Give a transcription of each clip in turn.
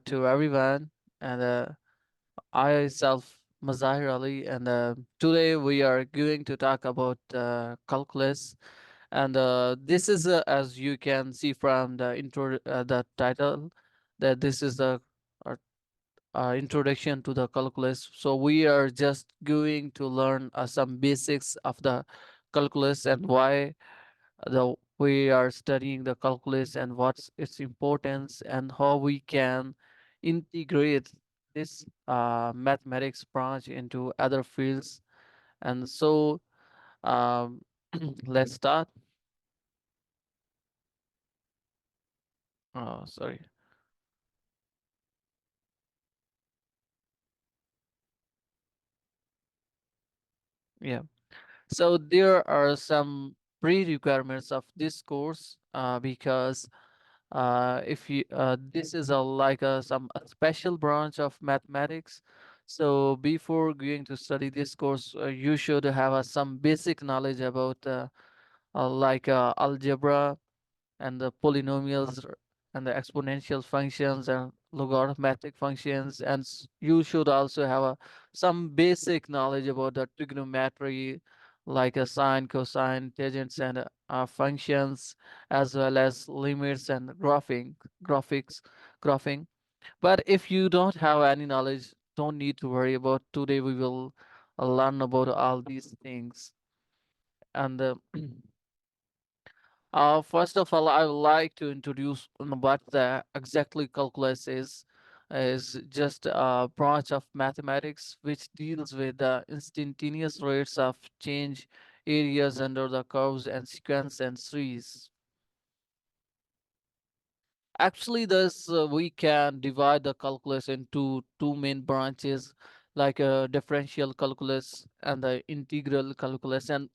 to everyone. And I self Muzahir Ali, and today we are going to talk about calculus. And this is, as you can see from the title, that this is the uh, introduction to the calculus. So we are just going to learn some basics of the calculus and why the we are studying the calculus and what's its importance and how we can integrate this mathematics branch into other fields. And so um, let's start. Oh, sorry. Yeah. So there are some pre-requirements of this course because if you this is a like a special branch of mathematics. So before going to study this course, you should have some basic knowledge about algebra and the polynomials and the exponential functions and logarithmic functions, and you should also have some basic knowledge about the trigonometry, like a sine, cosine, tangents, and functions, as well as limits and graphics graphing. But if you don't have any knowledge, don't need to worry about. Today we will learn about all these things. And first of all, I would like to introduce what the exactly calculus is. Is just a branch of mathematics which deals with the instantaneous rates of change, areas under the curves, and sequence and series. Actually, this we can divide the calculus into two main branches, like a differential calculus and the integral calculus. And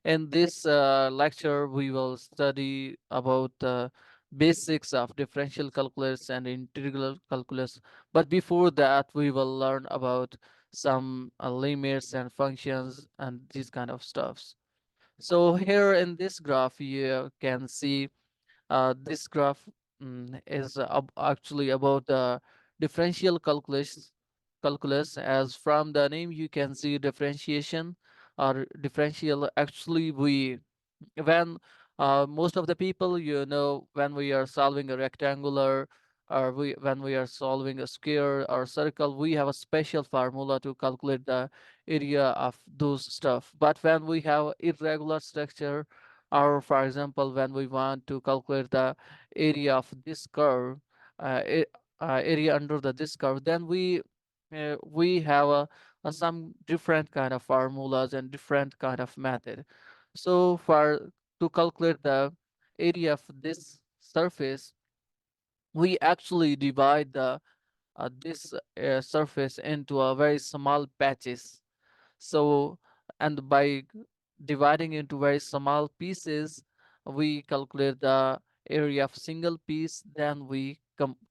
in this lecture, we will study about the basics of differential calculus and integral calculus. But before that, we will learn about some limits and functions and these kind of stuffs. So here in this graph, you can see this graph is actually about the differential calculus. As from the name you can see differentiation or differential. Actually, we when most of the people, when we are solving a rectangular, or when we are solving a square or circle, we have a special formula to calculate the area of those stuff. But when we have irregular structure, or for example when we want to calculate the area of this curve, area under this curve, then we have some different kind of formulas and different kind of method. So for to calculate the area of this surface, we actually divide the this surface into a very small patches. So, and by dividing into very small pieces, we calculate the area of single piece. Then we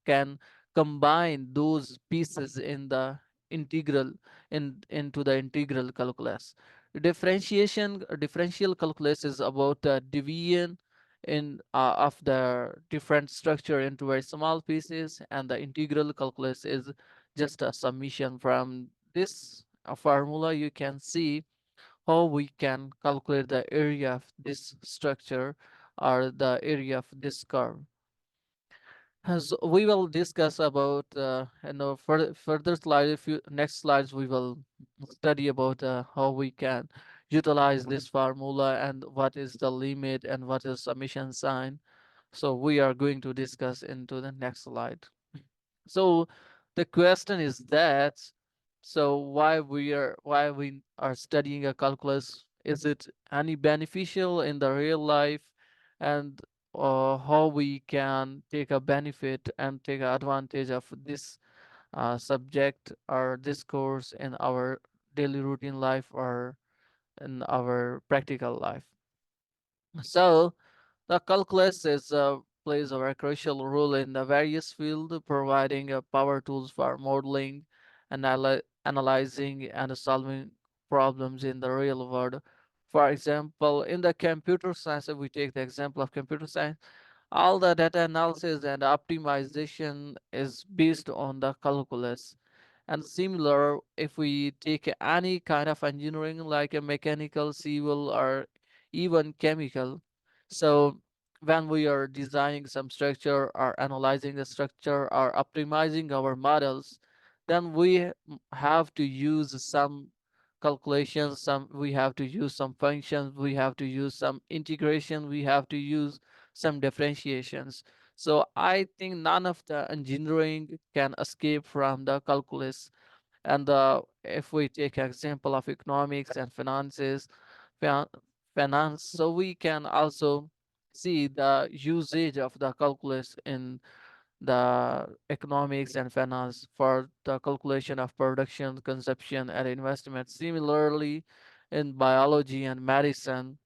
can combine those pieces in the integral into the integral calculus. Differential calculus is about the division in of the different structure into very small pieces, and the integral calculus is just a summation. From this formula you can see how we can calculate the area of this structure or the area of this curve. As we will discuss about further slide, if you next slides we will study about how we can utilize this formula and what is the limit and what is summation sign. So we are going to discuss into the next slide. So the question is that, so why we are studying a calculus? Is it any beneficial in the real life? And how we can take a benefit and take advantage of this subject or this course in our daily routine life or in our practical life. So the calculus plays a very crucial role in the various fields, providing power tools for modeling, analyzing, and solving problems in the real world. For example, in the computer science, if we take the example of computer science, All the data analysis and optimization is based on the calculus. And similar, if we take any kind of engineering like a mechanical, civil, or even chemical, so when we are designing some structure or analyzing the structure or optimizing our models, then we have to use some calculations, some we have to use some functions, we have to use some integration, we have to use some differentiations. So I think none of the engineering can escape from the calculus. And if we take example of economics and finances, fin- finance, so we can also see the usage of the calculus in the economics and finance for the calculation of production, consumption, and investment. Similarly, in biology and medicine,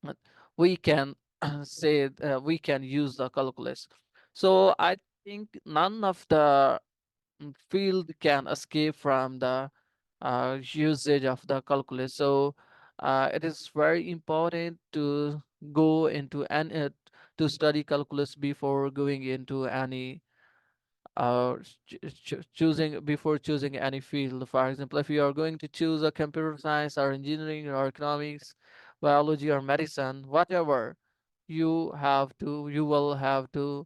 uh, we can say we can use the calculus. So I think none of the field can escape from the usage of the calculus. So it is very important to go into and to study calculus before going into any choosing before choosing any field. For example, if you are going to choose a computer science or engineering or economics, biology or medicine, whatever, you will have to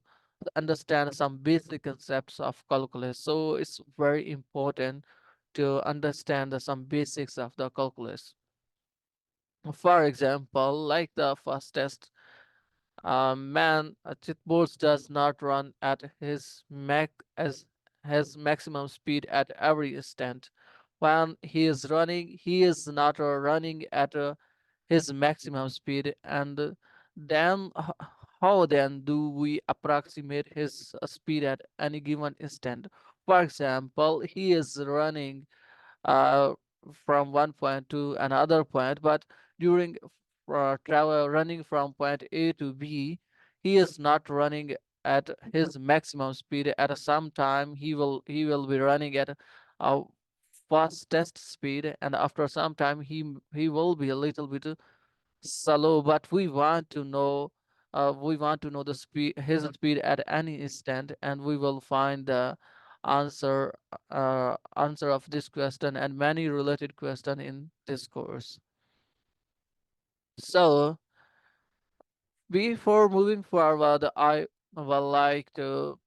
understand some basic concepts of calculus. So it's very important to understand some basics of the calculus. For example, like the first test, man, Chitboard does not run at his maximum speed at every instant. When he is running, he is not running at his maximum speed. And then how then do we approximate his speed at any given instant? For example, he is running uh, from one point to another point, but during travel running from point A to B, he is not running at his maximum speed. At some time, he will be running at a fastest speed, and after some time, he will be a little bit slow. But we want to know the speed, his speed at any instant, and we will find the answer answer of this question and many related question in this course. So before moving forward, I would like to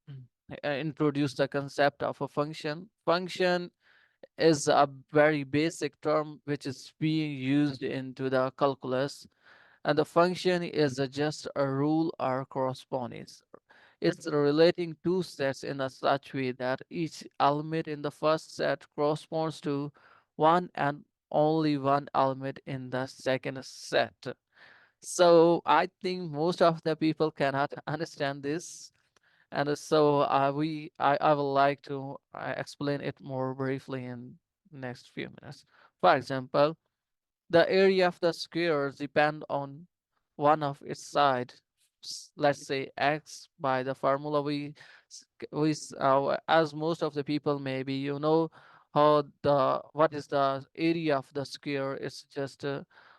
introduce the concept of a function. Function is a very basic term which is being used into the calculus, and the function is just a rule or correspondence. It's relating two sets in a such way that each element in the first set corresponds to one and only one element in the second set. So I think most of the people cannot understand this, and so I would like to explain it more briefly in next few minutes. For example, the area of the square depend on one of its side. Let's say x by the formula as most of the people maybe how the what is the area of the square. It's just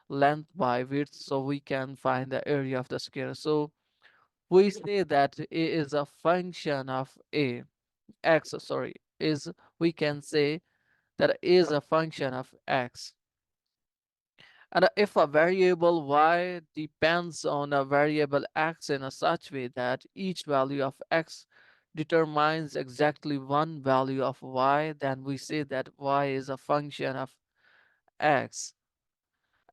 length by width, so we can find the area of the square. So we say that a is a function of a x sorry is we can say that a is a function of x. And if a variable y depends on a variable x in a such way that each value of x determines exactly one value of y, then we say that y is a function of x.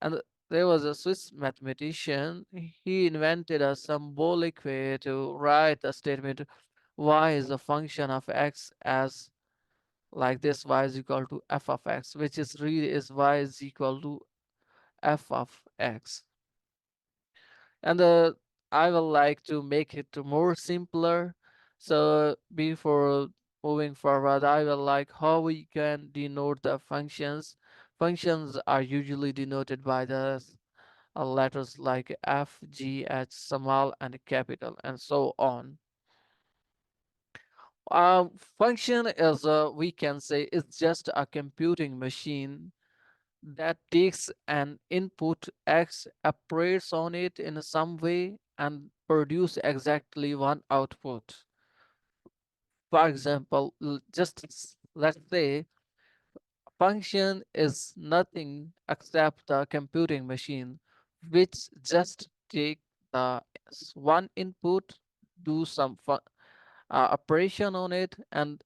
And there was a Swiss mathematician, he invented a symbolic way to write the statement y is a function of x as like this: y is equal to f of x, which is really is y is equal to f of x. And I will like to make it more simpler. So before moving forward, I will like how we can denote the functions. Functions are usually denoted by the letters like F, G, H, small and capital, and so on. Function is we can say it's just a computing machine that takes an input x, operates on it in some way, and produce exactly one output. For example, let's say function is nothing except the computing machine, which just take the one input, do some operation on it, and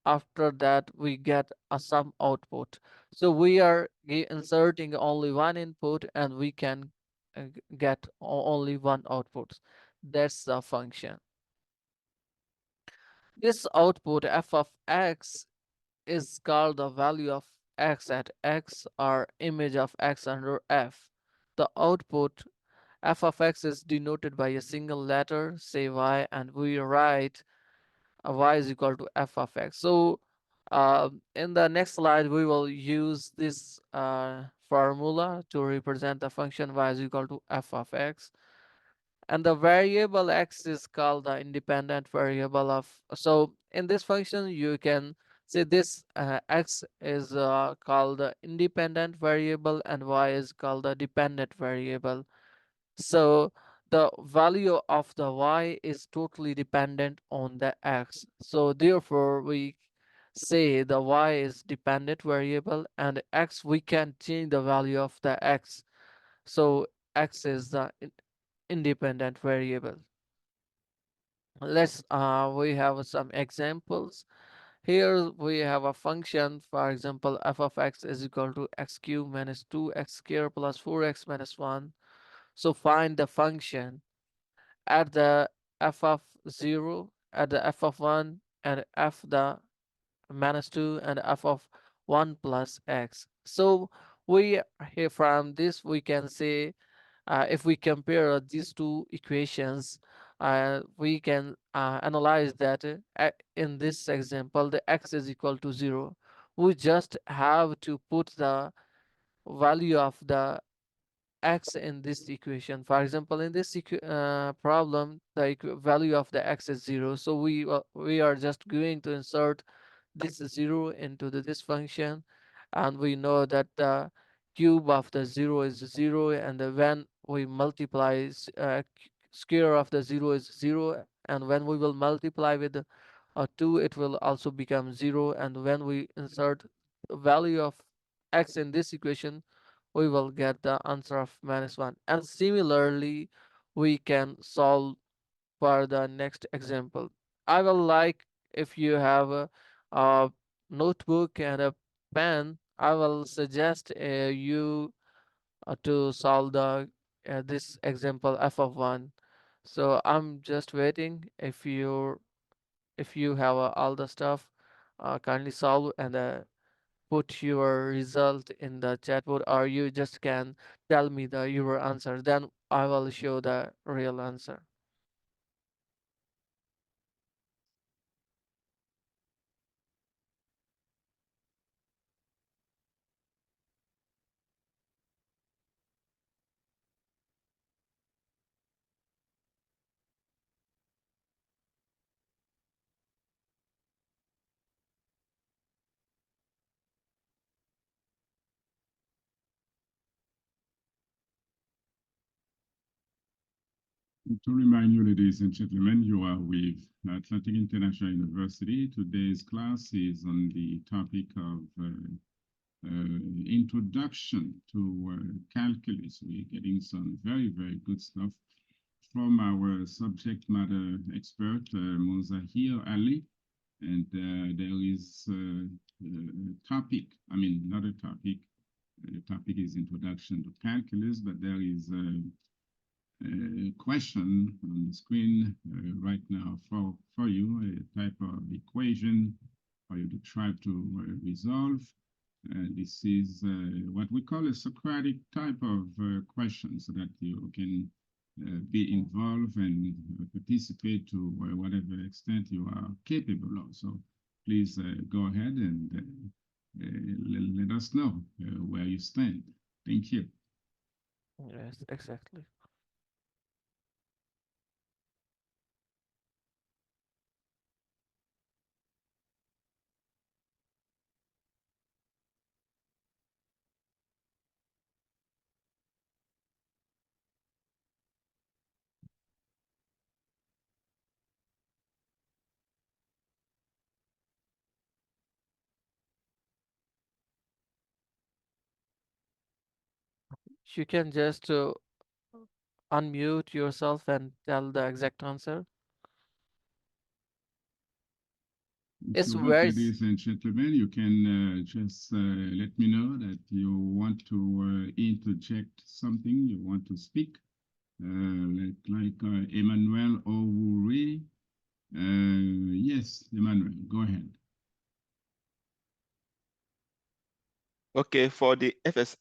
after that we get some output. So we are inserting only one input and we can get only one output. That's the function. This output f of x is called the value of x at x or image of x under f. The output f of x is denoted by a single letter, say y, and we write y is equal to f of x. So in the next slide, we will use this formula to represent the function y is equal to f of x. And the variable x is called the independent variable of. So in this function, you can say this x is called the independent variable and y is called the dependent variable. So the value of the y is totally dependent on the x. So therefore, we say the y is dependent variable and x we can change the value of the x. So x is the independent variable. Let's we have some examples. Here we have a function, for example, f of x is equal to x cubed minus 2x squared plus 4x minus 1. So find the function at the f of 0, at the f of 1, and f the minus 2, and f of 1 plus x. So we here from this we can say if we compare these two equations, we can analyze that in this example, the x is equal to 0. We just have to put the value of the x in this equation. For example, in this problem, the value of the x is 0. So we are just going to insert this 0 into this function, and we know that the cube of the 0 is 0, and when we multiply square of the 0 is 0, and when we will multiply with 2 it will also become 0, and when we insert the value of x in this equation we will get the answer of minus 1. And similarly we can solve for the next example. I will like, if you have a notebook and a pen, I will suggest you to solve the this example f of 1. So I'm just waiting. If you have all the stuff, kindly solve and put your result in the chat board, or you just can tell me your answer. Then I will show the real answer. To remind you, ladies and gentlemen, you are with Atlantic International University. Today's class is on the topic of introduction to calculus. We're getting some very, very good stuff from our subject matter expert, Muzahir Ali. And there is a topic, I mean, not a topic. The topic is introduction to calculus, but there is question on the screen right now for you, a type of equation for you to try to resolve. This is what we call a Socratic type of question, so that you can be involved and participate to whatever extent you are capable of. So please go ahead and let us know where you stand. Thank you. Yes, exactly. You can just unmute yourself and tell the exact answer. If It's you want, very ladies and gentlemen, you can just let me know that you want to interject something, you want to speak, like Emmanuel Owoure. Yes, Emmanuel, go ahead. Okay, for the fs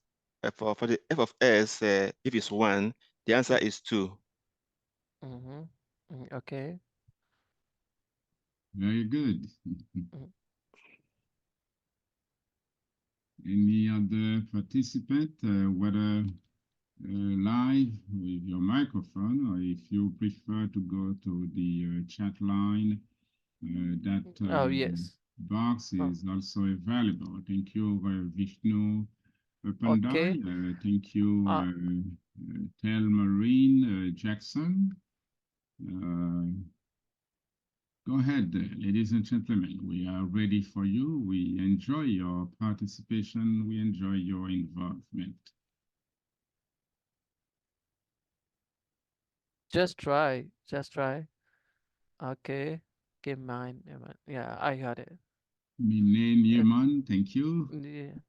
for the f of s, if it's 1, the answer is 2. mm-hmm. Okay. Very good. Mm. Any other participant, whether live with your microphone, or if you prefer to go to the chat line, that Oh yes. box Oh, is also available. Thank you, Vishnu okay. Pandai. Thank you, Uh, Tel Marine Jackson. Uh, Go ahead, ladies and gentlemen. We are ready for you. We enjoy your participation. We enjoy your involvement. just try. Just try. Okay. Give mine. Yeah, I got it. Mine Uh, Yeman, thank you. yeah.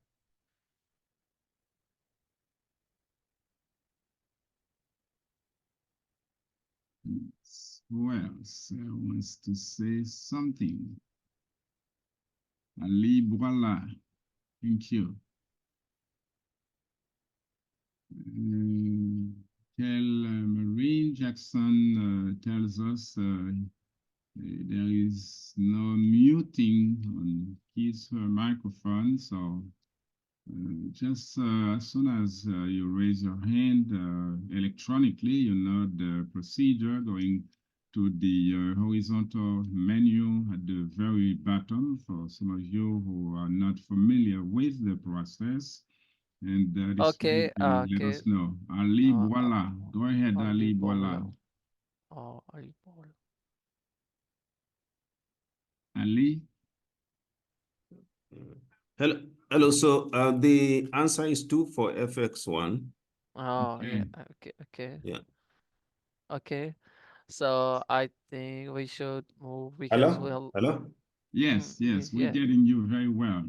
Who else wants to say something? Ali Boala, thank you. Kel Marine Jackson tells us there is no muting on his microphone, so just as soon as you raise your hand electronically, you know the procedure going to the horizontal menu at the very bottom for some of you who are not familiar with the process. And this way you Okay. can let Okay. us know. Ali Uh, uh, Boala. Go ahead, Ali Boala. Olive Oh, olive oil. Ali? Hello, hello. So the answer is 2 for FX1. Oh, yeah. Okay. Okay. Okay. Yeah. Okay. So I think we should move because Hello? we'll. Hello? Yes, Yeah. yes, we're Yeah. getting you very well,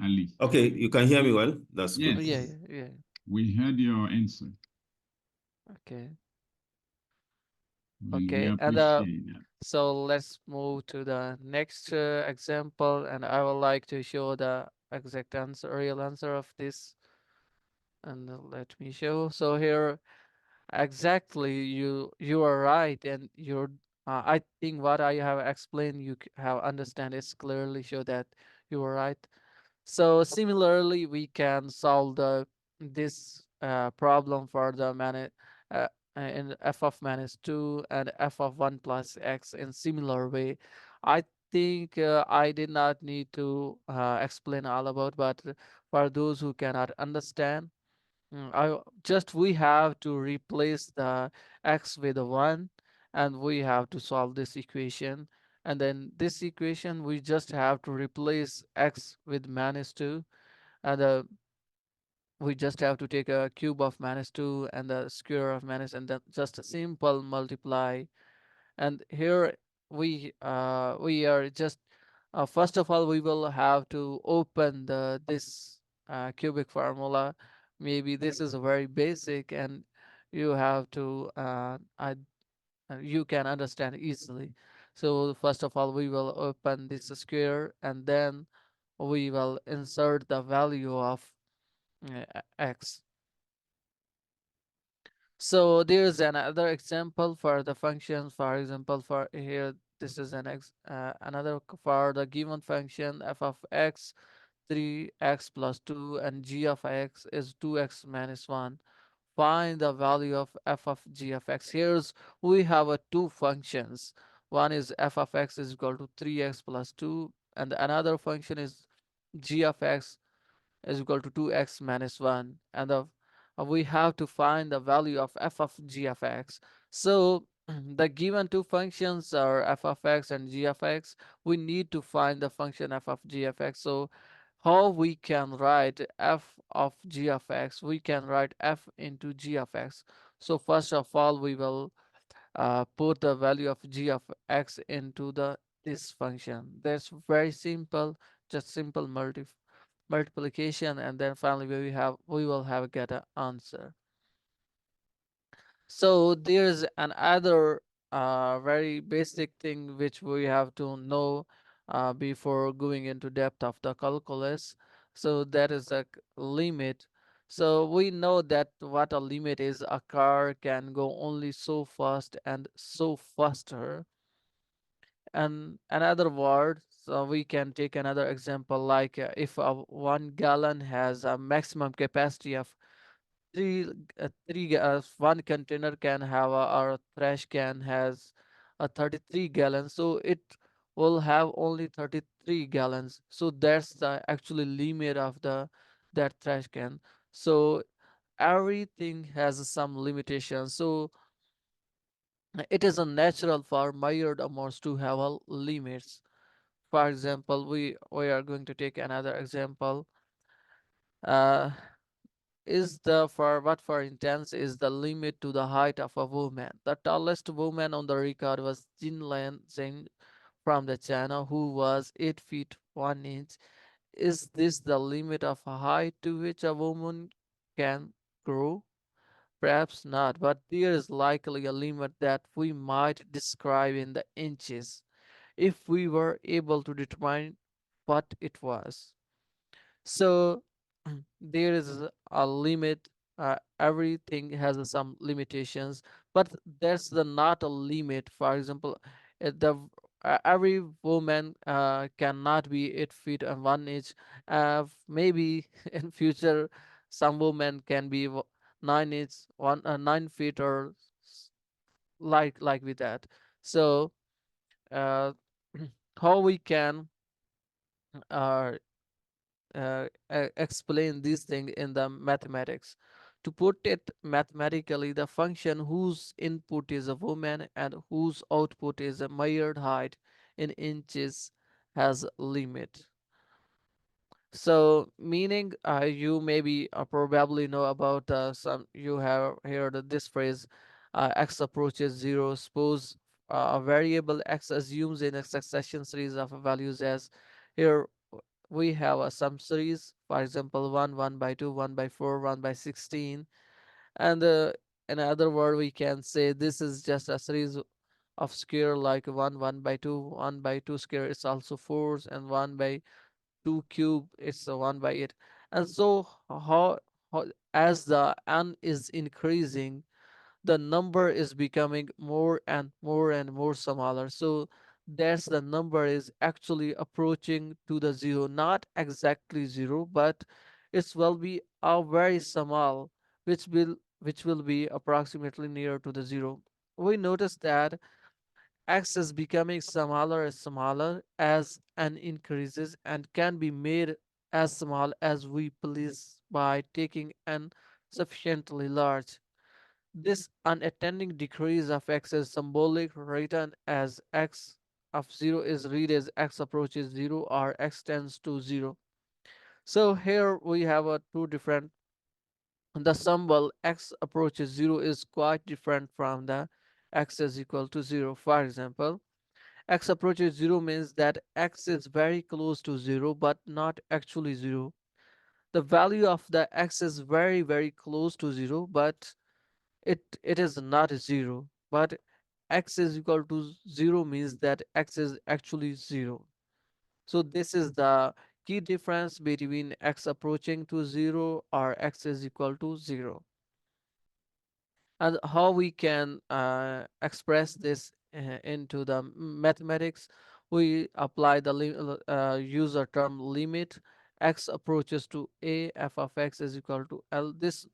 Ali. Okay, you can hear me well. That's good. Yeah. Yes, Yeah. Yeah. we heard your answer, Okay. and we Okay. And appreciate that. so let's move to the next example, and I would like to show the exact answer, real answer of this. And let me show. So here, exactly, you are right, and you're. I think what I have explained, have understand is clearly show that you are right. So similarly, we can solve the this problem for the uh, in f of minus 2 and f of 1 plus x in similar way. I think I did not need to explain all about, but for those who cannot understand, I just we have to replace the x with a 1, and we have to solve this equation. And then this equation we just have to replace x with minus 2, and we just have to take a cube of minus 2 and the square of minus, and then just a simple multiply. And here we are just first of all we will have to open the this cubic formula. Maybe this is very basic, and you have to you can understand easily. So first of all we will open this square, and then we will insert the value of x. So there's another example for the functions. For example, for here, this is another for the given function f of x, 3x plus 2, and g of x is 2x minus 1. Find the value of f of g of x. Here's we have two functions. One is f of x is equal to 3x plus 2, and another function is g of x is equal to 2x minus 1, and we have to find the value of f of g of x. So the given two functions are f of x and g of x. We need to find the function f of g of x. So how we can write f of g of x. We can write f into g of x. So first of all, we will put the value of g of x into the this function. That's very simple, just simple multiplication, and then finally we will have get an answer. So there's another very basic thing which we have to know before going into depth of the calculus. So that is a limit. So we know that what a limit is. A car can go only so fast and so faster. And another word, so we can take another example like if a 1 gallon has a maximum capacity of one container can have or a trash can has a 33 gallons, so it will have only 33 gallons. So that's the actually limit of the that trash can. So everything has some limitations. So it is a natural for measured amounts to have a limits. For example, we are going to take another example. uh is the for what for instance is the limit to the height of a woman. The tallest woman on the record was Jin Lian Zheng from the China, who was 8 feet 1 inch. Is this the limit of height to which a woman can grow? Perhaps not, but there is likely a limit that we might describe in the inches if we were able to determine what it was. So there is a limit. Everything has some limitations, but that's the not a limit. For example, every woman cannot be 8 feet and 1 inch. Maybe in future, some women can be 9 inch, 9 feet, or like with that. So uh, how we can uh, explain this thing in the mathematics. To put it mathematically, the function whose input is a woman and whose output is a measured height in inches has limit. So, meaning you maybe probably know about some, you have heard this phrase, x approaches zero. Suppose a variable x assumes in a succession series of values as here we have a sum series, for example 1 1 by 2 1 by 4 1 by 16. And in other word, we can say this is just a series of square like 1 1 by 2 1 by 2 square is also 4, and 1 by 2 cube it's a 1 by 8. And so how as the n is increasing, the number is becoming more and more and more smaller. So that's the number is actually approaching to the zero, not exactly zero, but it will be a very small, which will be approximately near to the zero. We notice that x is becoming smaller and smaller as n increases and can be made as small as we please by taking n sufficiently large. This unattending decrease of x is symbolic, written as x of 0 is read as x approaches 0 or x tends to 0. So here we have a two different, the symbol x approaches 0 is quite different from the x is equal to 0. For example, x approaches 0 means that x is very close to 0 but not actually 0. The value of the x is very close to 0, but it is not 0. But x is equal to 0 means that x is actually 0. So this is the key difference between x approaching to 0 or x is equal to 0. And how we can express this into the mathematics, we apply the user term limit x approaches to a f of x is equal to l. This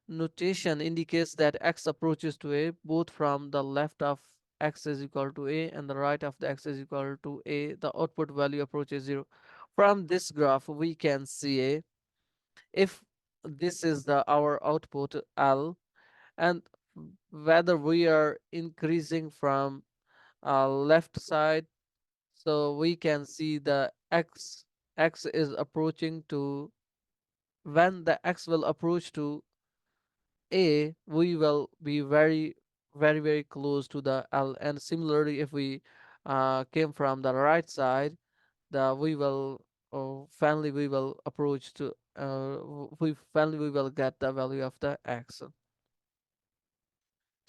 notation indicates that x approaches to a both from the left of x is equal to a and the right of the x is equal to a. The output value approaches 0. From this graph we can see a, if this is the our output l, and whether we are increasing from left side, so we can see the x x is approaching to when the x will approach to a, we will be very close to the L. And similarly, if we came from the right side, the we will finally we will approach to we finally we will get the value of the x.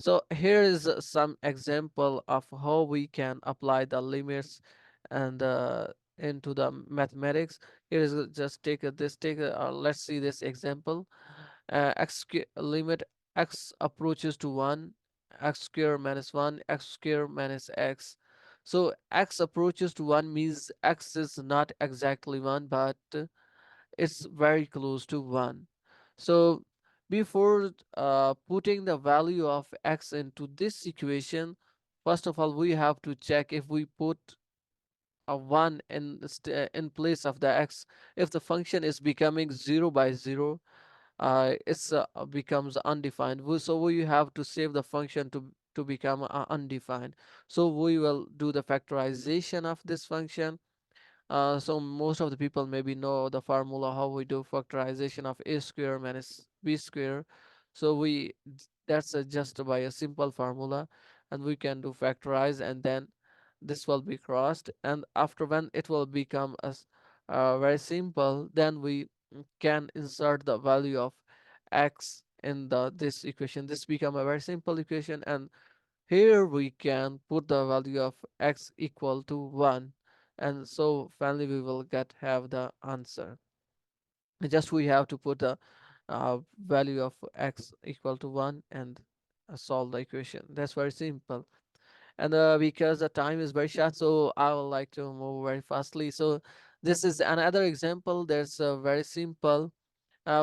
So here is some example of how we can apply the limits and into the mathematics. Here is just take this take let's see this example. Limit x approaches to 1, x square minus 1, x square minus x. So x approaches to 1 means x is not exactly 1, but it's very close to 1. So before putting the value of x into this equation, first of all, we have to check if we put a 1 in place of the x, if the function is becoming 0 by 0, it's becomes undefined. So we have to save the function to become undefined. So we will do the factorization of this function. So most of the people maybe know the formula how we do factorization of a square minus b square. So that's just by a simple formula, and we can do factorize, and then this will be crossed, and after when it will become as very simple, then we can insert the value of x in the this equation. This become a very simple equation, and here we can put the value of x equal to 1, and so finally we will get have the answer. Just we have to put the value of x equal to 1 and solve the equation. That's very simple. And because the time is very short, so I would like to move very fastly. So this is another example. There's a very simple.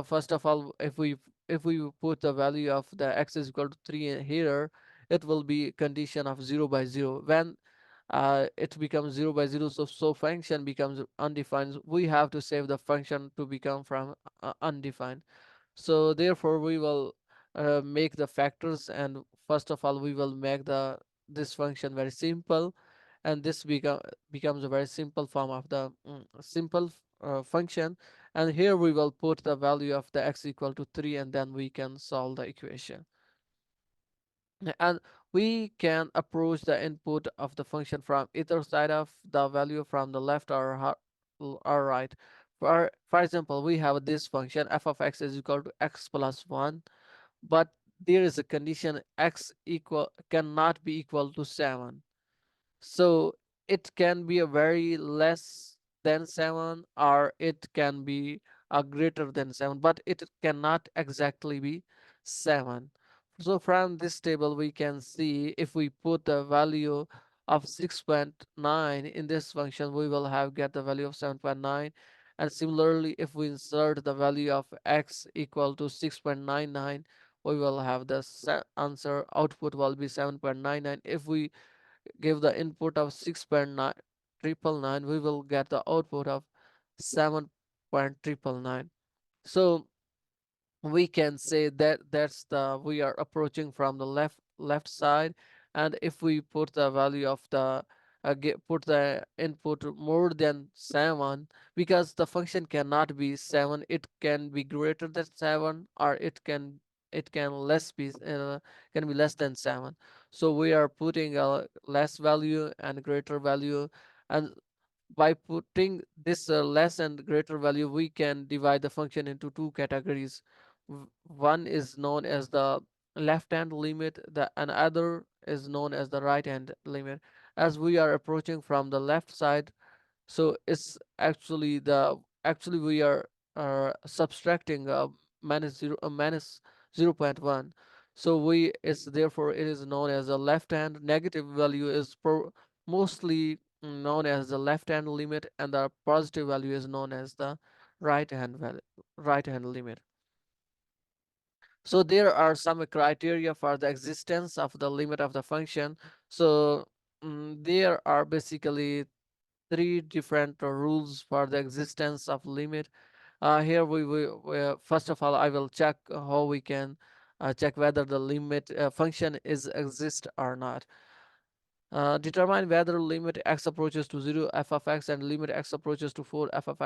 First of all, if we put the value of the x is equal to 3 in here, it will be condition of 0 by 0. When it becomes 0 by 0, so function becomes undefined. We have to save the function to become from undefined. So therefore we will make the factors, and first of all we will make the this function very simple, and this becomes a very simple form of the simple function. And here we will put the value of the x equal to 3, and then we can solve the equation. And we can approach the input of the function from either side of the value, from the left or right. For example, we have this function f of x is equal to x plus 1, but there is a condition x equal cannot be equal to 7. So it can be a very less than 7, or it can be a greater than 7, but it cannot exactly be 7. So from this table we can see if we put the value of 6.9 in this function, we will have get the value of 7.9. And similarly, if we insert the value of x equal to 6.99, we will have the answer output will be 7.99. If we give the input of 6.999, we will get the output of 7.999. So we can say that that's the we are approaching from the left side. And if we put the value of the put the input more than 7, because the function cannot be 7, it can be greater than 7, or it can less be can be less than 7. So we are putting a less value and greater value, and by putting this less and greater value, we can divide the function into two categories. One is known as the left hand limit, the another is known as the right hand limit. As we are approaching from the left side, so it's actually we are subtracting minus 0.1. So we is therefore it is known as a left hand. Negative value is mostly known as the left hand limit, and the positive value is known as the right hand limit. So there are some criteria for the existence of the limit of the function. So there are basically three different rules for the existence of limit. Here first of all I will check how we can check whether the limit function is exist or not. Determine whether limit x approaches to 0 f of x and limit x approaches to 4 f of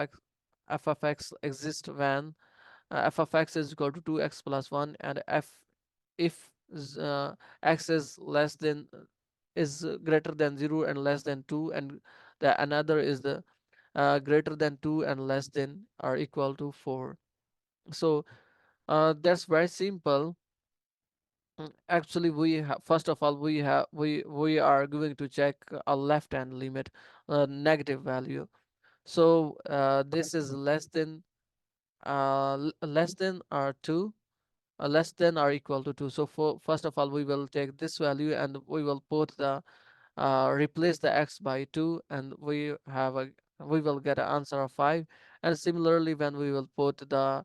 x exist when f of x is equal to 2x plus 1 and f if x is less than is greater than 0 and less than 2, and the another is the greater than 2 and less than or equal to 4. So that's very simple. Actually, we have first of all we are going to check a left hand limit, negative value. So this is less than or 2, less than or equal to 2. So for first of all we will take this value and we will put the replace the x by 2, and we will get an answer of 5. And similarly when we will put the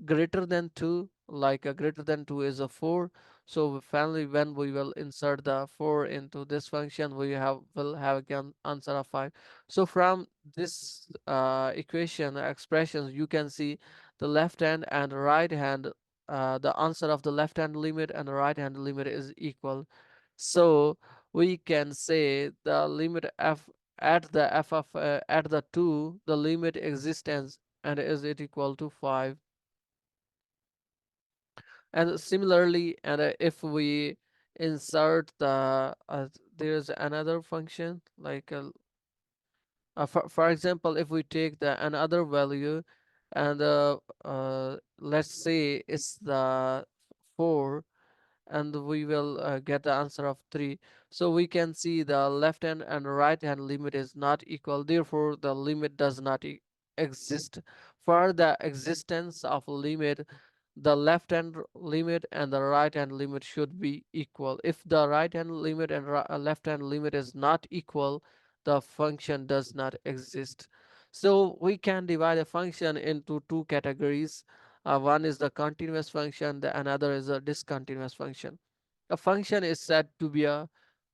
greater than 2, like a greater than 2 is a 4. So finally when we will insert the 4 into this function, we will have again answer of 5. So from this equation expressions, you can see the left hand and right hand, the answer of the left hand limit and the right hand limit is equal. So we can say the limit f at the 2, the limit existence and is it equal to 5. And similarly, and if we insert the there's another function like for example, if we take the another value and let's say it's the 4, and we will get the answer of 3. So we can see the left hand and right hand limit is not equal, therefore the limit does not exist. For the existence of limit, the left hand limit and the right hand limit should be equal. If the right hand limit and left hand limit is not equal, the function does not exist. So we can divide a function into two categories. One is the continuous function, the another is a discontinuous function. A function is said to be a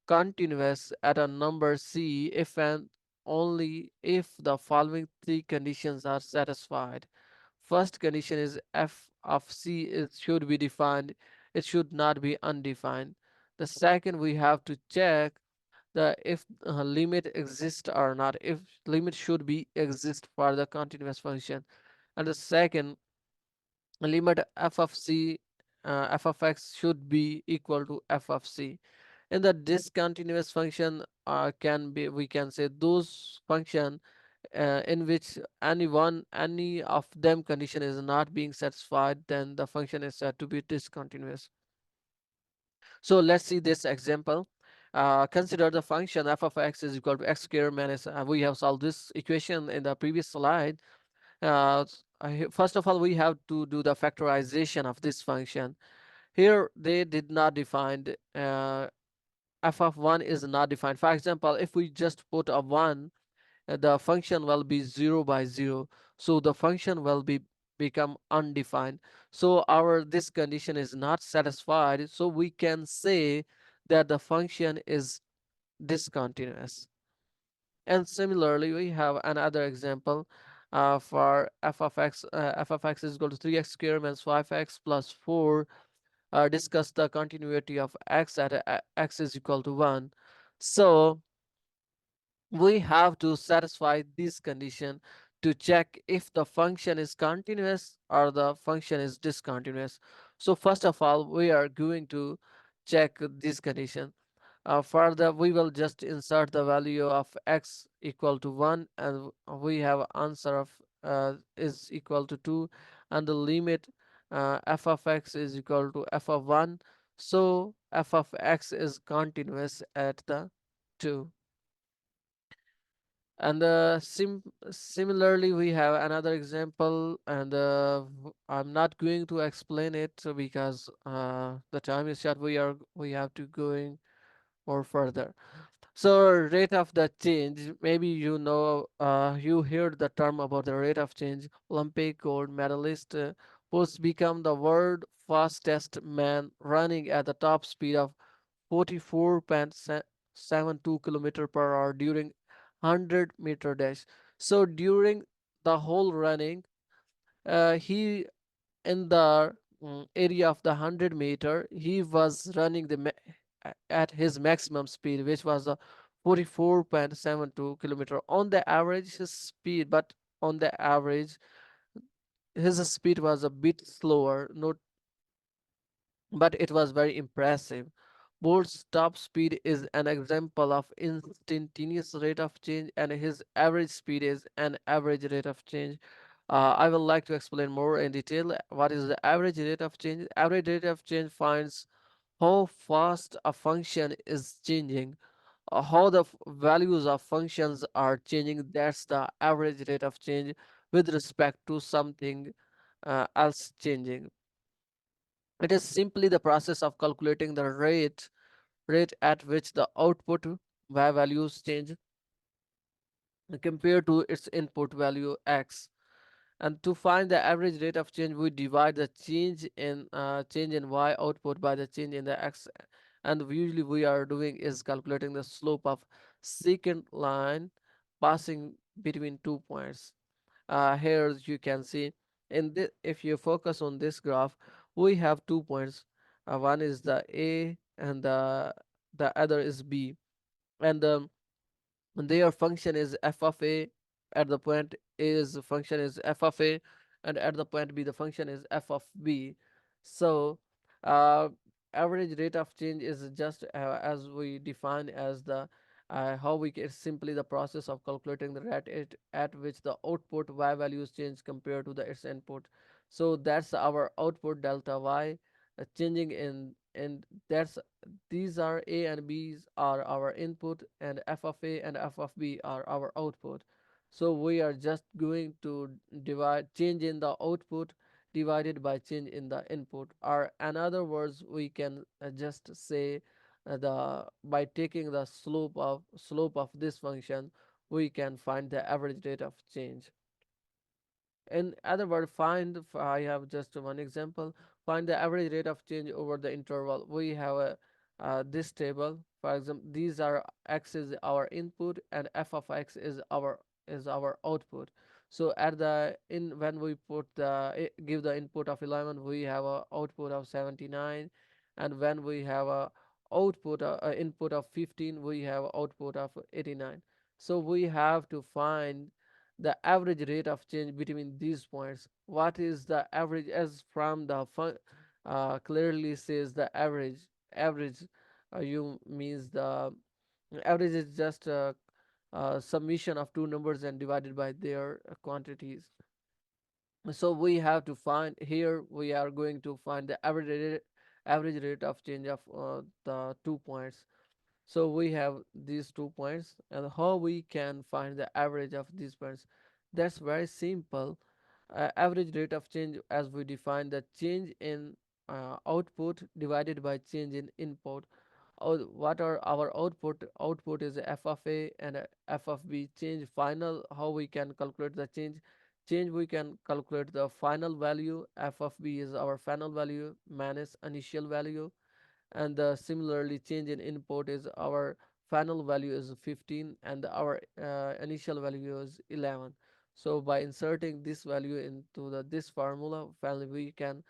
continuous at a number c if and only if the following three conditions are satisfied. First condition is f of c it should be defined, it should not be undefined. The second, we have to check the if limit exists or not, if limit should be exist for the continuous function. And the second, limit f of c f of x should be equal to f of c. In the discontinuous function, can be we can say those function in which any of them condition is not being satisfied, then the function is said to be discontinuous. So let's see this example. Consider the function f of x is equal to x squared minus, we have solved this equation in the previous slide. First of all, we have to do the factorization of this function. Here they did not define f of 1 is not defined. For example, if we just put a 1, the function will be 0 by 0, so the function will be become undefined. So our this condition is not satisfied, so we can say that the function is discontinuous. And similarly we have another example for f of x. F of x is equal to 3x squared minus 5x plus 4. Discuss the continuity of x at x is equal to 1. So we have to satisfy this condition to check if the function is continuous or the function is discontinuous. So first of all, we are going to check this condition. Further, we will just insert the value of x equal to 1, and we have answer of is equal to 2, and the limit f of x is equal to f of 1. So f of x is continuous at the 2. And similarly, we have another example, and I'm not going to explain it because the time is short. We have to going more further. So rate of the change, maybe you know, you heard the term about the rate of change. Olympic gold medalist Post become the world fastest man running at the top speed of 44.72 kilometer per hour during 100-meter dash. So during the whole running, he in the area of the 100-meter, he was running the at his maximum speed, which was 44.72 kilometer on the average his speed, but on the average his speed was a bit slower, not, but it was very impressive. Bolt's top speed is an example of instantaneous rate of change, and his average speed is an average rate of change. I would like to explain more in detail what is the average rate of change. Average rate of change finds how fast a function is changing, how the values of functions are changing. That's the average rate of change with respect to something else changing. It is simply the process of calculating the rate at which the output values change compared to its input value x. And to find the average rate of change, we divide the change in y output by the change in the x. And usually we are doing is calculating the slope of secant line passing between 2 points. Here you can see in this, if you focus on this graph, we have 2 points. One is the a and the other is b, and their function is f of a. At the point a's function is f of a, and at the point b the function is f of b. So uh, average rate of change is just as we define as the how we get simply the process of calculating the rate at which the output y values change compared to the its input. So that's our output delta y changing in, and that's these are a and b's are our input, and f of a and f of b are our output. So we are just going to divide change in the output divided by change in the input, or in other words we can just say the by taking the slope of this function we can find the average rate of change. In other words, I have just one example. Find the average rate of change over the interval. We have this table. For example, these are x is our input and f of x is our output. So at the in when we put the give the input of 11, we have a output of 79, and when we have a input of 15, we have output of 89. So we have to find the average rate of change between these points. What is the average? As from the clearly says the average you means the average is just a summation of two numbers and divided by their quantities. So we have to find, here we are going to find the average rate of change of the 2 points. So we have these 2 points, and how we can find the average of these points? That's very simple. Average rate of change, as we define the change in output divided by change in input. What are our output? Output is f of a and f of b. Change final, how we can calculate the change? We can calculate the final value. F of b is our final value minus initial value, and similarly change in input is our final value is 15 and our initial value is 11. So by inserting this value into this formula, finally we can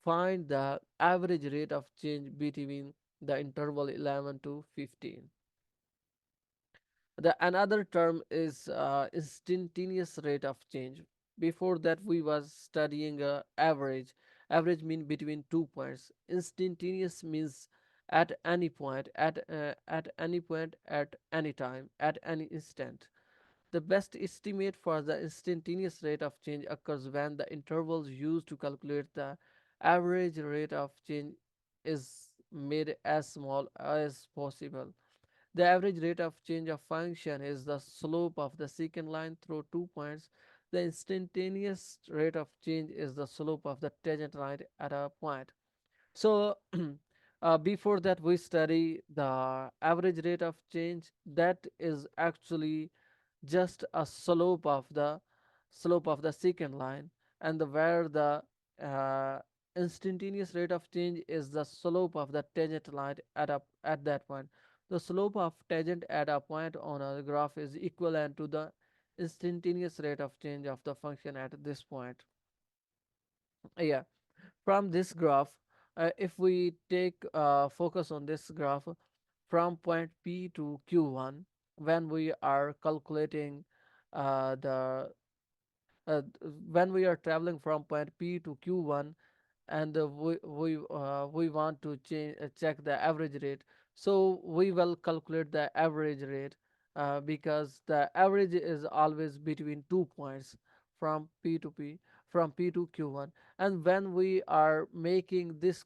find the average rate of change between the interval 11 to 15. The another term is instantaneous rate of change. Before that we was studying average mean between 2 points. Instantaneous means at any point, at any point, at any time, at any instant. The best estimate for the instantaneous rate of change occurs when the intervals used to calculate the average rate of change is made as small as possible. The average rate of change of function is the slope of the secant line through 2 points. The instantaneous rate of change is the slope of the tangent line at a point. So, before that, we study the average rate of change. That is actually just a slope of the secant line, and where the uh, instantaneous rate of change is the slope of the tangent line at that point. The slope of tangent at a point on a graph is equivalent to the instantaneous rate of change of the function at this point. Yeah, from this graph If we take focus on this graph from point P to Q1, when we are calculating the when we are traveling from point P to Q1, and we want to change check the average rate, so we will calculate the average rate, because the average is always between 2 points from P to P, from P to Q1. And when we are making this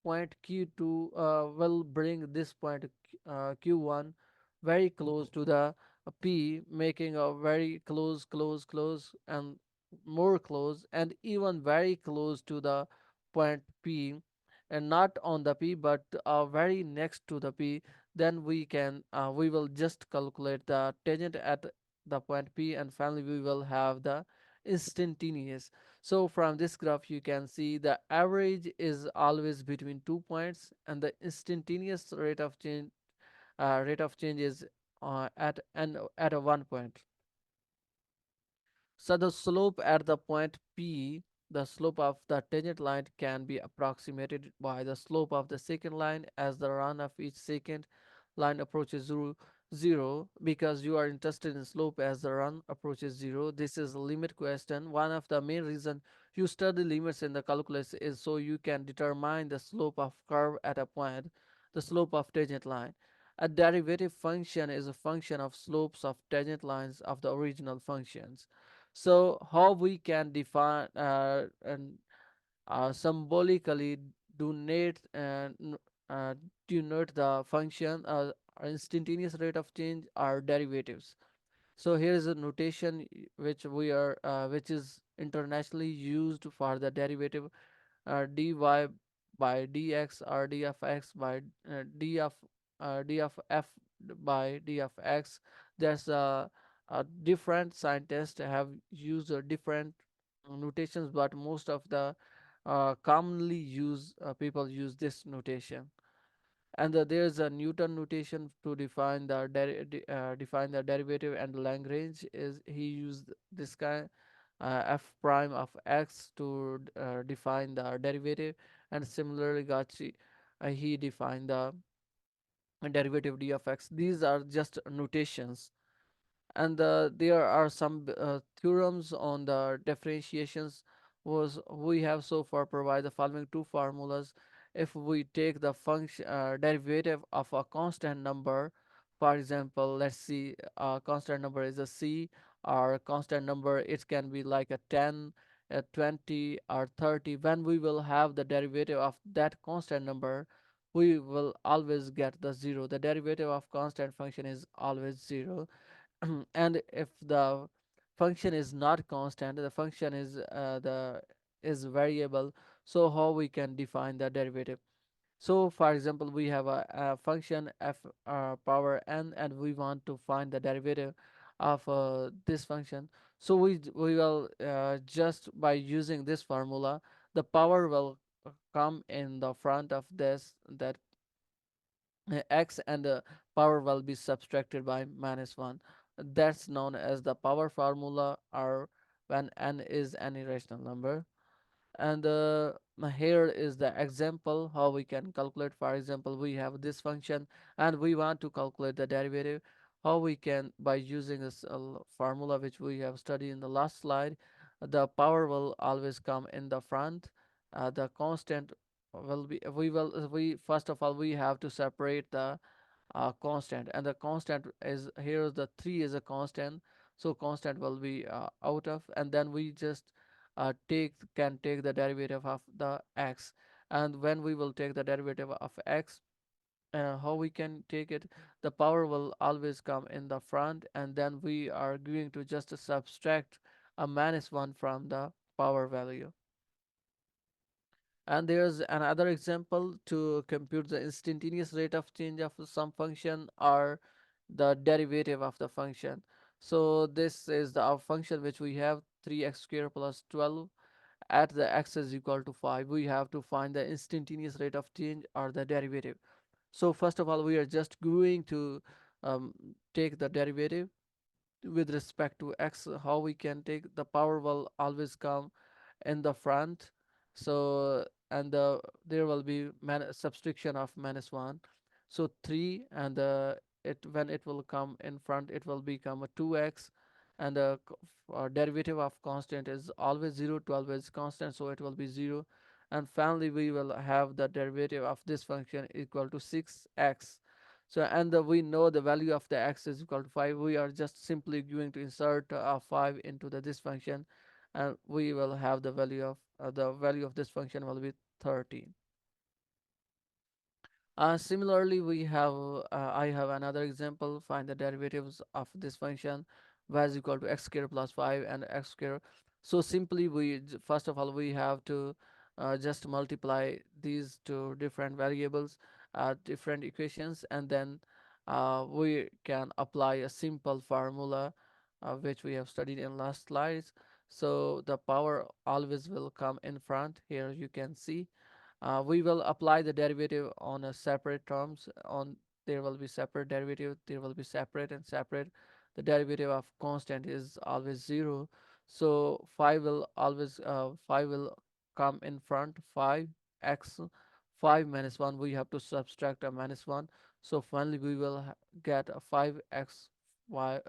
point Q2, will bring this point Q1 very close to the P, making a very close, and more close, and even very close to the point P, and not on the P, but very next to the P. Then we will just calculate the tangent at the point P, and finally we will have the instantaneous. So from this graph you can see the average is always between 2 points, and the instantaneous rate of change is at a 1 point. So the slope at the point P, the slope of the tangent line can be approximated by the slope of the secant line as the run of each secant line approaches zero. Because you are interested in slope as the run approaches zero, this is a limit question. One of the main reasons you study limits in the calculus is so you can determine the slope of curve at a point, the slope of tangent line. A derivative function is a function of slopes of tangent lines of the original functions. So how we can define and symbolically donate and uh, denote the function instantaneous rate of change are derivatives. So here is a notation which is internationally used for the derivative dy by dx, or d of x by d of f by d of x. There's a different scientists have used different notations, but most of the commonly use people use this notation. And there's a Newton notation to define the derivative, and Lagrange is he used this kind f prime of x to define the derivative, and similarly Gauchy he defined the derivative d of x. These are just notations. And there are some theorems on the differentiations. Was we have so far provide the following two formulas. If we take the function derivative of a constant number, for example, let's see, a constant number is a c, or a constant number it can be like a 10, a 20, or 30. When we will have the derivative of that constant number, we will always get the zero. The derivative of constant function is always zero. And if the function is not constant, the function is variable, so how we can define the derivative? So for example, we have a function f power n, and we want to find the derivative of this function. So we will just by using this formula, the power will come in the front of this that x, and the power will be subtracted by -1. That's known as the power formula, or when n is an irrational number. And here is the example how we can calculate. For example, we have this function and we want to calculate the derivative. How we can, by using this formula which we have studied in the last slide, the power will always come in the front. The constant will be, we first of all we have to separate the constant, and the constant is here, the 3 is a constant, so constant will be out of, and then we just take the derivative of the x. And when we will take the derivative of x, how we can take it, the power will always come in the front, and then we are going to just subtract a -1 from the power value. And there's another example to compute the instantaneous rate of change of some function, or the derivative of the function. So this is our function which we have 3x square plus 12 at the x is equal to 5. We have to find the instantaneous rate of change, or the derivative. So first of all, we are just going to take the derivative with respect to x. How we can take, the power will always come in the front. So and there will be subtraction of -1. So 3, and it when it will come in front, it will become a 2x, and the derivative of constant is always 0 to always constant, so it will be 0. And finally we will have the derivative of this function equal to 6x. So, and we know the value of the x is equal to 5. We are just simply going to insert 5 into this function, and we will have the value of this function will be 13. Similarly, I have another example. Find the derivatives of this function y is equal to x square plus 5 and x square. So simply, first of all we have to just multiply these two different variables, different equations, and then we can apply a simple formula which we have studied in last slides. So the power always will come in front. Here you can see we will apply the derivative on a separate terms. On there will be separate derivative, there will be separate and separate. The derivative of constant is always 0, so 5 will come in front. 5x, 5 minus 1, we have to subtract a -1. So finally we will get a 5x y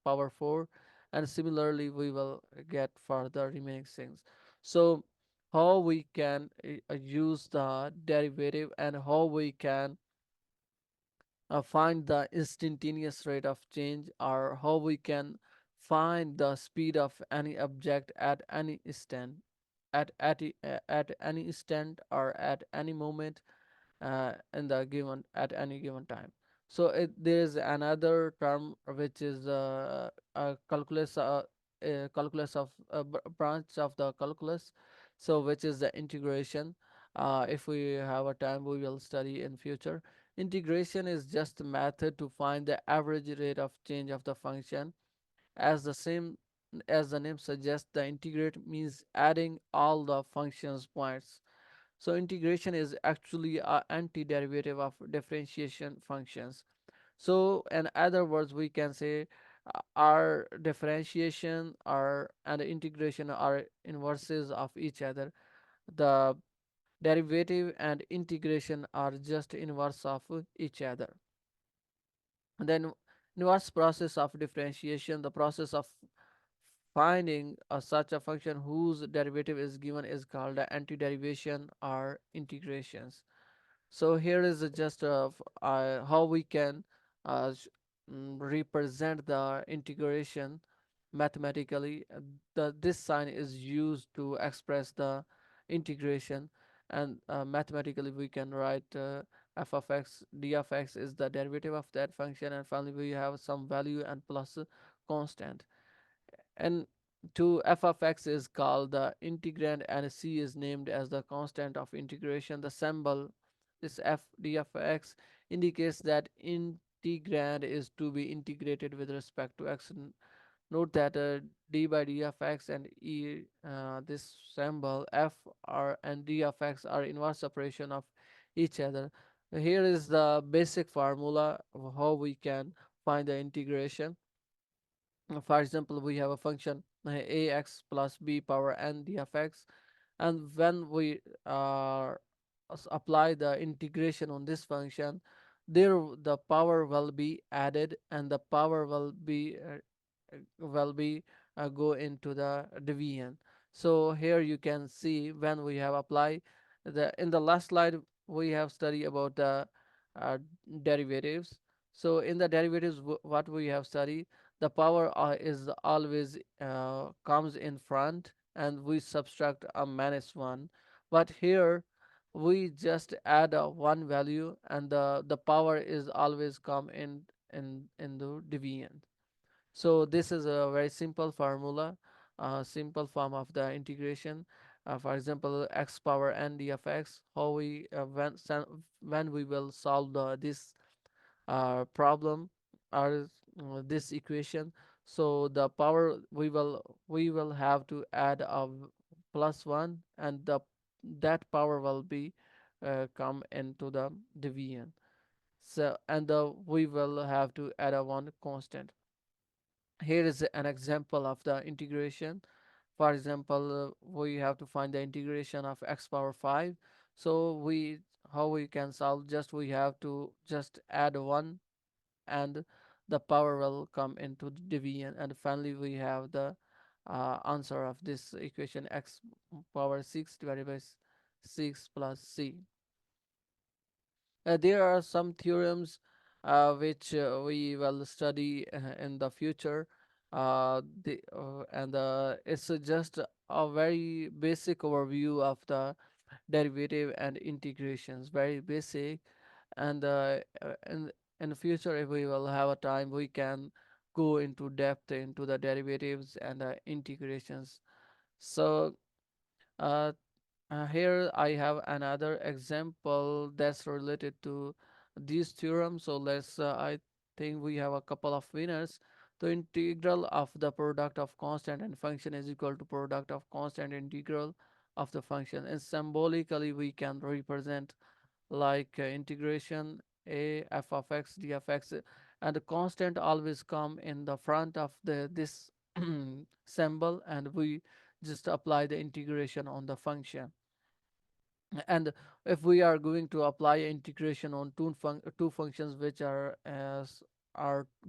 power 4, and similarly we will get for the remaining things. So how we can use the derivative, and how we can find the instantaneous rate of change, or how we can find the speed of any object at any instant, at any instant or at any moment in the given at any given time. So there is another term which is calculus of branch of the calculus, so which is the integration. If we have a time, we will study in future. Integration is just a method to find the average rate of change of the function. As the same as the name suggests, the integrate means adding all the function's points. So integration is actually an antiderivative of differentiation functions. So in other words, we can say our differentiation are and integration are inverses of each other. The derivative and integration are just inverse of each other. And then inverse process of differentiation, the process of finding such a function whose derivative is given, is called antiderivation or integrations. So here is just how we can uh, represent the integration mathematically. This sign is used to express the integration, and mathematically we can write f of x, d of x is the derivative of that function, and finally we have some value and plus constant. And to f of x is called the integrand, and c is named as the constant of integration. The symbol, this f d of x, indicates that integrand is to be integrated with respect to x. Note that d by d of x and this symbol f r and d of x are inverse operation of each other. Here is the basic formula of how we can find the integration. For example, we have a function ax plus b power n d of x, and when we apply the integration on this function, there the power will be added, and the power will be go into the division. So here you can see when we have applied the in the last slide we have studied about the uh, derivatives. So in the derivatives, what we have studied, the power is always comes in front, and we subtract a -1. But here we just add a one value, and the power is always come in the division. So this is a very simple formula, simple form of the integration. For example, x power n d of x. How we when we will solve this problem or this equation. So the power we will have to add a +1, and that power will be come into the division. So and we will have to add a one constant. Here is an example of the integration. For example, we have to find the integration of x power 5. So we how we can solve, just we have to just add 1, and the power will come into the division, and finally we have the answer of this equation, x power 6 divided by 6 plus c. There are some theorems which we will study in the future. It's just a very basic overview of the derivative and integrations, very basic. And in the future, if we will have a time, we can go into depth into the derivatives and integrations. So uh, here I have another example that's related to these theorems. So I think we have a couple of winners. The integral of the product of constant and function is equal to product of constant integral of the function. And symbolically, we can represent like integration a f of x d of x, and the constant always come in the front of the this symbol, and we just apply the integration on the function. And if we are going to apply integration on two functions which are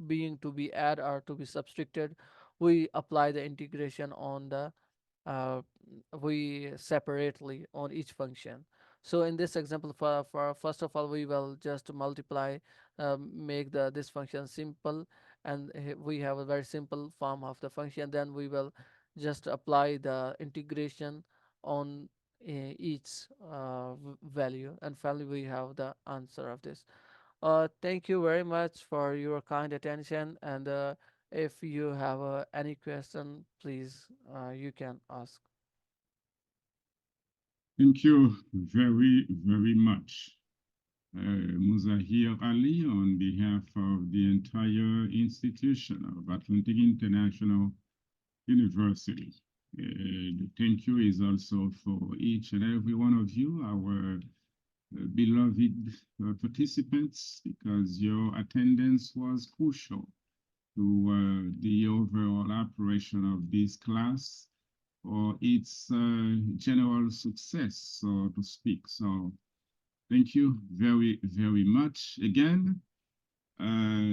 being to be add or to be subtracted, we apply the integration on the uh, we separately on each function. So in this example, for first of all, we will just multiply, make the this function simple, and we have a very simple form of the function. Then we will just apply the integration on each value, and finally we have the answer of this. Thank you very much for your kind attention, and if you have any question, please you can ask. Thank you very, very much, Muzahir Ali, on behalf of the entire institution of Atlantic International University. The thank you is also for each and every one of you, our beloved participants, because your attendance was crucial to the overall operation of this class or its general success, so to speak. So thank you very, very much again.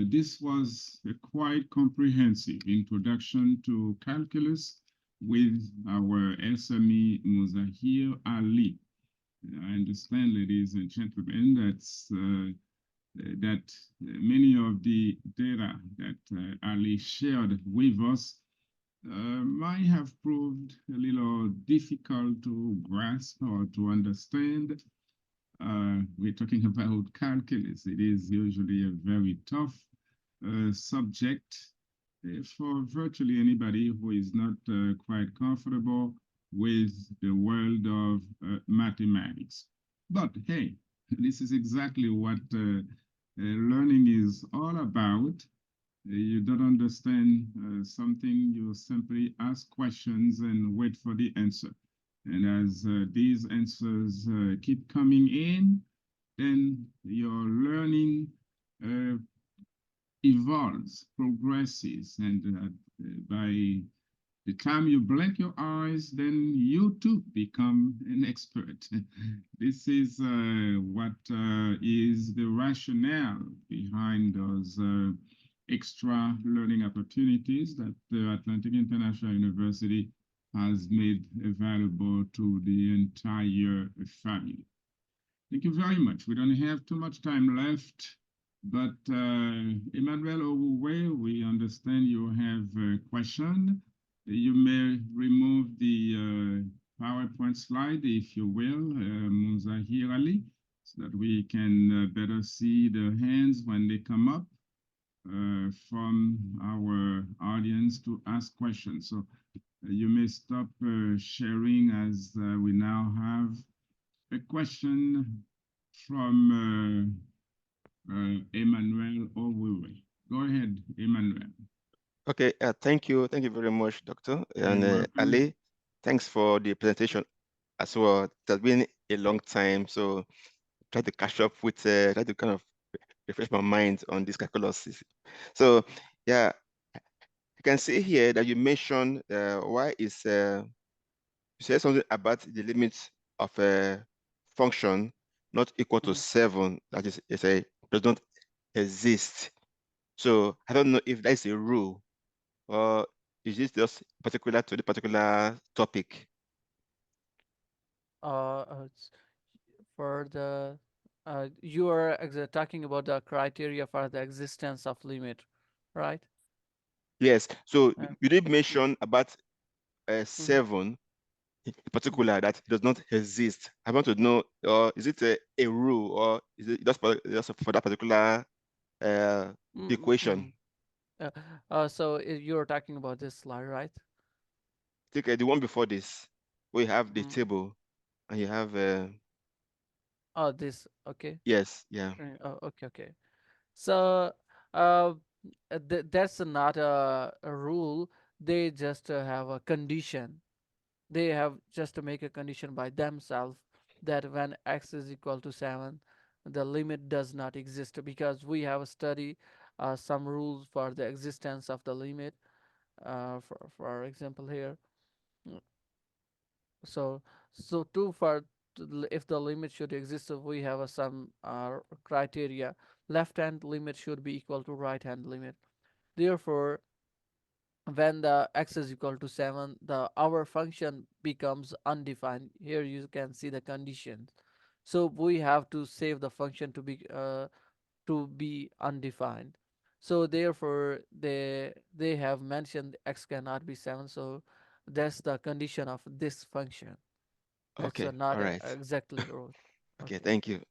This was a quite comprehensive introduction to calculus with our SME Muzahir Ali. I understand, ladies and gentlemen, that many of the data that Ali shared with us might have proved a little difficult to grasp or to understand. We're talking about calculus. It is usually a very tough subject for virtually anybody who is not quite comfortable with the world of mathematics. But hey, this is exactly what learning is all about. You don't understand something, you simply ask questions and wait for the answer. And as these answers keep coming in, then your learning uh, evolves, progresses, and by the time you blink your eyes, then you too become an expert. This is what is the rationale behind those extra learning opportunities that the Atlantic International University has made available to the entire family. Thank you very much. We don't have too much time left, but Emmanuel Ouwe, we understand you have a question. You may remove the PowerPoint slide, if you will, Muzahir Ali, so that we can better see the hands when they come up from our audience to ask questions. So you may stop sharing as we now have a question from Emmanuel Ouwe. Go ahead, Emmanuel. Okay, thank you. Thank you very much, Doctor. And You're welcome. Ali, thanks for the presentation as well. It has been a long time, so try to catch up with, try to kind of refresh my mind on this calculus. So, yeah, can see here that you mentioned y is you said something about the limit of a function not equal to Mhm. 7. That is, it's a does not exist. So I don't know if that is a rule or is this just particular to the particular topic? It's for the you are talking about the criteria for the existence of limit, right? Yes. So Uh, you did mm, mention about mhm, 7 in mhm. particular that does not exist. I want to know, is it a rule or is it just for that particular uh, Mm, equation? mm. Uh, so you're talking about this slide, right? Take the one before this, we have the Mm. table and you have, Oh, this. Okay. yes, yeah. Oh, okay, okay. So, uh, that's not a rule. They just have a condition. They have just to make a condition by themselves that when x is equal to 7, the limit does not exist, because we have studied some rules for the existence of the limit. For example, here. Mm, So, if the limit should exist, we have some criteria. Left hand limit should be equal to right hand limit. Therefore, when the x is equal to 7, the our function becomes undefined. Here you can see the conditions. So we have to save the function to be undefined. So therefore they have mentioned x cannot be 7. So that's the condition of this function. That's Okay, not all right. exactly rule. Okay, Okay. thank you.